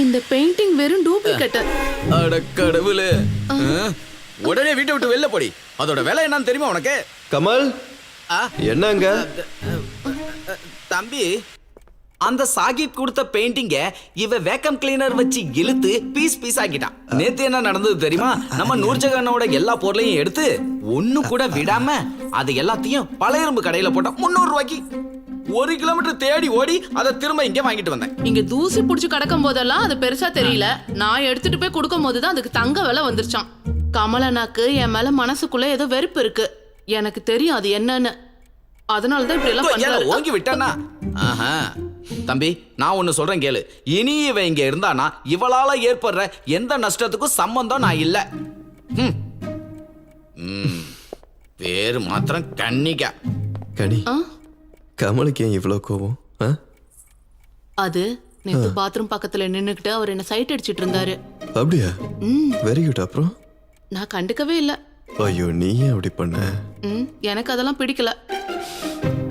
இந்த பெயிண்டிங் வெறும் டூப்ளிகேட். அட கடவுளே, உடனே வீட்டை விட்டு வெளில போடி. அதோட விலை என்னன்னு தெரியுமா உனக்கு? கமல், என்னங்க? தம்பி, அந்த சாகிப் கொடுத்த பெயிண்டிங்க இவ வேக்கம் கிளீனர் வச்சு இழுத்து பீஸ் பீஸ் ஆக்கிட்டான். நேத்து என்ன நடந்தது தெரியுமா? நம்ம நூர்ஜஹானோட எல்லா பொருளையும் எடுத்து ஒண்ணு கூட விடாம அது எல்லாத்தையும் பழையரும்பு கடையில போட்டா 300 ரூபாய்க்கு. 1 கிலோமீட்டர் தேடி ஓடி அதை திரும்ப இங்க வாங்கிட்டு வந்தேன். இங்க தூசி புடிச்சு கிடக்கும் போதெல்லாம் அது பெருசா தெரியல. நான் எடுத்துட்டு போய் கொடுக்கும் போதுதான் அதுக்கு தங்க விலை வந்துருச்சான். கமலனாக்கு என் மேல மனசுக்குள்ள ஏதோ வெறுப்பு இருக்கு. எனக்கு தெரியும் அது என்னன்னு. அதனாலதான் இப்படி எல்லாம் பண்றாரு. ஓங்கி விட்டானா? ஆஹா தம்பி, நான் ஒன்னு சொல்றேன் கேளு. இனி இவ இங்க இருந்தானா இவளால ஏற்படுற எந்த நஷ்டத்துக்கும் சம்பந்தம் நான் இல்ல. பேரு மாத்திரம் கன்னிகா. கனி, கமலுக்கு ஏன் இவ்வளவு கோவம்? அது நேத்து பாத்ரூம் பக்கத்துல நின்னுக்கிட்டு அவர் என்ன சைட் அடிச்சிட்டு இருந்தாரு. அப்படியா? Very good. அப்புறம் நான் கண்டுக்கவே இல்ல. ஐயோ, நீ ஏன் அப்படி பண்ண? எனக்கு அதெல்லாம் பிடிக்கல.